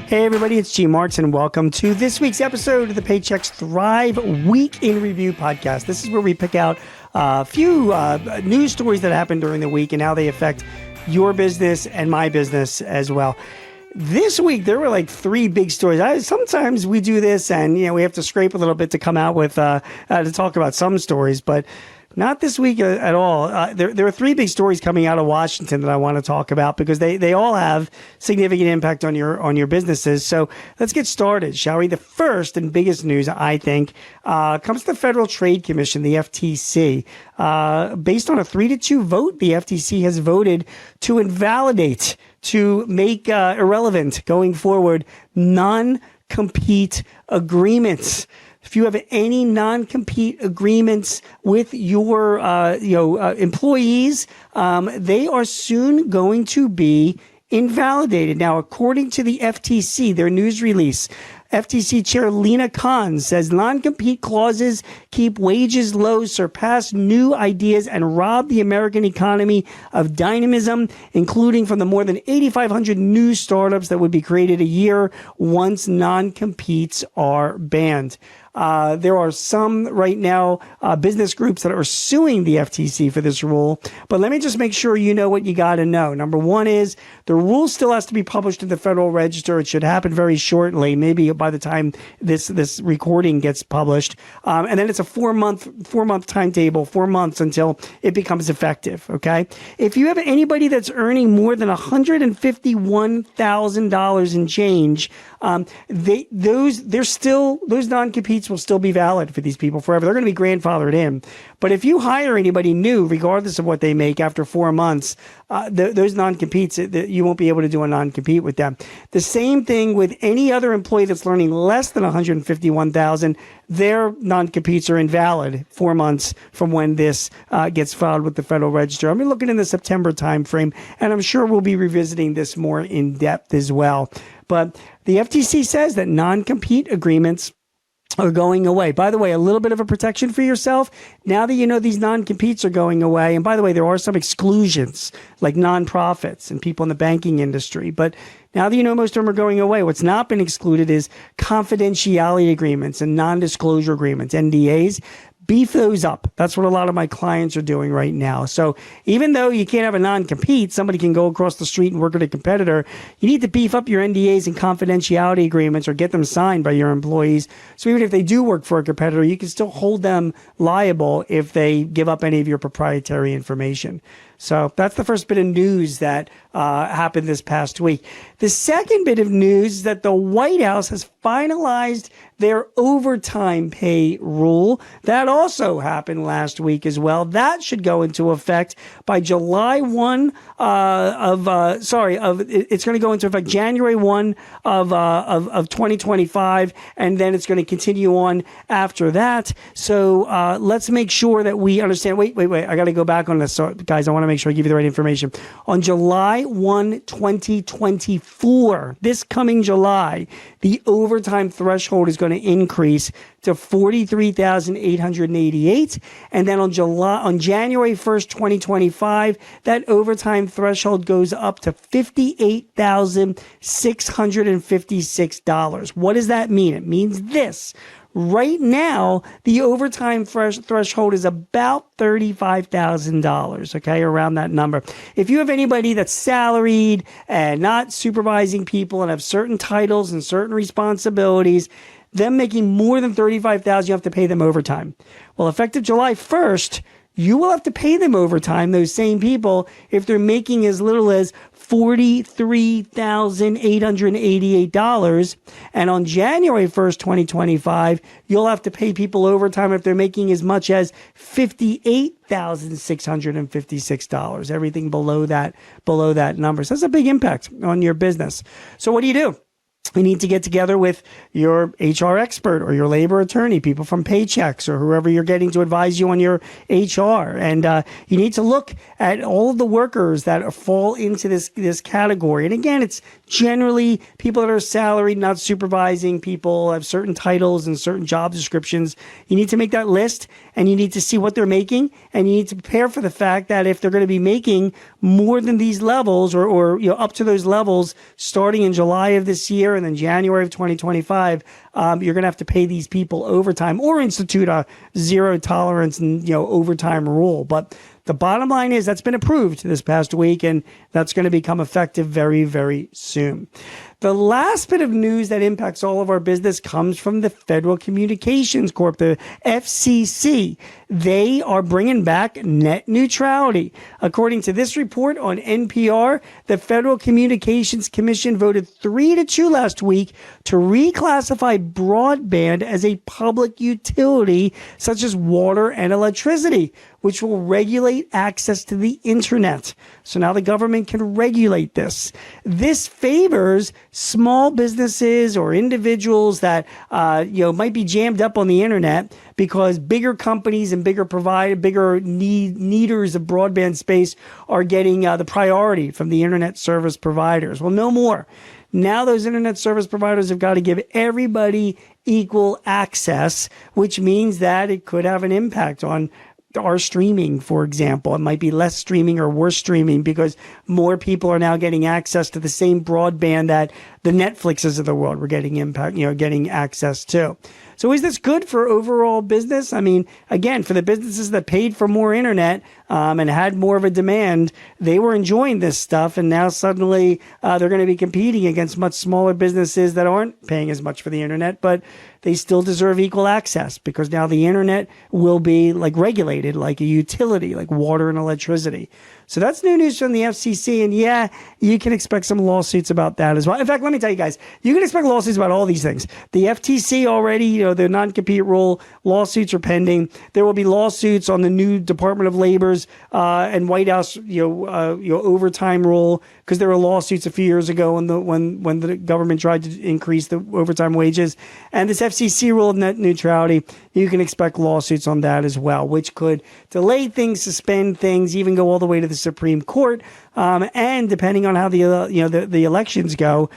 Hey everybody, it's G Marks and welcome to this week's episode of the Paychex Thrive Week in Review podcast. This is where we pick out a few news stories that happened during the week and how they affect your business and my business as well. This week, there were like three big stories. Sometimes we do this and, we have to scrape a little bit to come out with, to talk about some stories, but not this week at all. There are three big stories coming out of Washington that I want to talk about because they all have significant impact on your businesses. So let's get started, shall we? The first and biggest news, I think, comes to the Federal Trade Commission, the FTC. Based on a 3-2 vote, the FTC has voted to invalidate, to make irrelevant going forward, non-compete agreements. If you have any non-compete agreements with your employees, they are soon going to be invalidated. Now, according to the FTC, their news release, FTC Chair Lina Khan says non-compete clauses keep wages low, surpass new ideas, and rob the American economy of dynamism, including from the more than 8,500 new startups that would be created a year once non-competes are banned. There are some right now business groups that are suing the FTC for this rule. But let me just make sure you know what you got to know. Number one is the rule still has to be published in the Federal Register. It should happen very shortly, maybe by the time this recording gets published. And then it's a four month timetable, 4 months until it becomes effective. OK, if you have anybody that's earning more than $151,000 in change, those non-competes will still be valid for these people forever. They're going to be grandfathered in. But if you hire anybody new, regardless of what they make after 4 months, those non-competes, you won't be able to do a non-compete with them. The same thing with any other employee that's earning less than $151,000. Their non-competes are invalid 4 months from when this gets filed with the Federal Register. I'm looking in the September timeframe, and I'm sure we'll be revisiting this more in depth as well. But the FTC says that non-compete agreements are going away. By the way, a little bit of a protection for yourself. Now that you know these non-competes are going away, and by the way, there are some exclusions like nonprofits and people in the banking industry, but now that you know most of them are going away, what's not been excluded is confidentiality agreements and non-disclosure agreements, NDAs. Beef those up. That's what a lot of my clients are doing right now. So even though you can't have a non-compete, somebody can go across the street and work with a competitor. You need to beef up your NDAs and confidentiality agreements or get them signed by your employees. So even if they do work for a competitor, you can still hold them liable if they give up any of your proprietary information. So that's the first bit of news that happened this past week. The second bit of news is that the White House has finalized their overtime pay rule. That also happened last week as well. That should go into effect by July 1 it's going to go into effect January 1 of 2025, and then it's going to continue on after that. So let's make sure that we understand. Wait. I got to go back on this. So, guys, I want to make sure I give you the right information. On July 1, 2024, this coming July, the overtime threshold is going to increase to $43,888. And then on January 1st, 2025, that overtime threshold goes up to $58,656. What does that mean? It means this. Right now, the overtime threshold is about $35,000, okay, around that number. If you have anybody that's salaried and not supervising people and have certain titles and certain responsibilities, them making more than $35,000, you have to pay them overtime. Well, effective July 1st, you will have to pay them overtime, those same people, if they're making as little as $43,888. And on January 1st, 2025, you'll have to pay people overtime if they're making as much as $58,656. Everything below that number. So that's a big impact on your business. So what do? You need to get together with your HR expert or your labor attorney, people from Paychex or whoever you're getting to advise you on your HR. And you need to look at all of the workers that fall into this category. And again, it's generally people that are salaried, not supervising people, have certain titles and certain job descriptions. You need to make that list and you need to see what they're making, and you need to prepare for the fact that if they're going to be making more than these levels or up to those levels starting in July of this year and then January of 2025, you're going to have to pay these people overtime or institute a zero tolerance and overtime rule. But the bottom line is that's been approved this past week, and that's going to become effective very, very soon. The last bit of news that impacts all of our business comes from the Federal Communications Corp, the FCC. They are bringing back net neutrality. According to this report on NPR, the Federal Communications Commission voted 3-2 last week to reclassify broadband as a public utility, such as water and electricity, which will regulate access to the internet. So now the government can regulate this. This favors small businesses or individuals that might be jammed up on the internet because bigger companies and bigger needers of broadband space are getting the priority from the internet service providers. Well, no more. Now those internet service providers have got to give everybody equal access, which means that it could have an impact on our streaming, for example. It might be less streaming or worse streaming because more people are now getting access to the same broadband that the Netflixes of the world were getting access to. So is this good for overall business? I mean, again, for the businesses that paid for more internet and had more of a demand, they were enjoying this stuff. And now suddenly they're going to be competing against much smaller businesses that aren't paying as much for the internet, but they still deserve equal access because now the internet will be regulated like a utility, like water and electricity. So that's new news from the FCC. And yeah, you can expect some lawsuits about that as well. In fact, let me tell you guys, you can expect lawsuits about all these things. The FTC already, the non-compete rule lawsuits are pending. There will be lawsuits on the new Department of Labor's and White House, overtime rule, because there were lawsuits a few years ago when the government tried to increase the overtime wages. And this FCC rule of net neutrality, you can expect lawsuits on that as well, which could delay things, suspend things, even go all the way to the Supreme Court. And depending on how the elections go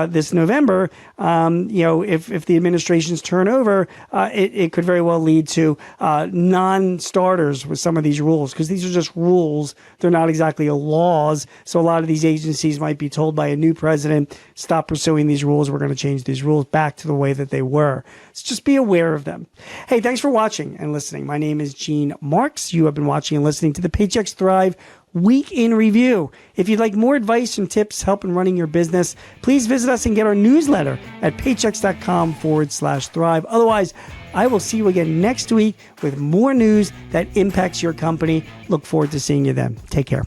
this November, if the administrations turn over, it could very well lead to non-starters with some of these rules, because these are just rules. They're not exactly laws. So a lot of these agencies might be told by a new president, stop pursuing these rules. We're going to change these rules back to the way that they were. So just be aware of them. Hey, thanks for watching and listening. My name is Gene Marks. You have been watching and listening to the Paychex Thrive Week in Review. If you'd like more advice and tips helping running your business, please visit us and get our newsletter at paychex.com/thrive. Otherwise, I will see you again next week with more news that impacts your company. Look forward to seeing you then. Take care.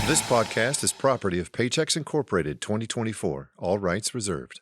This podcast is property of Paychex Incorporated 2024. All rights reserved.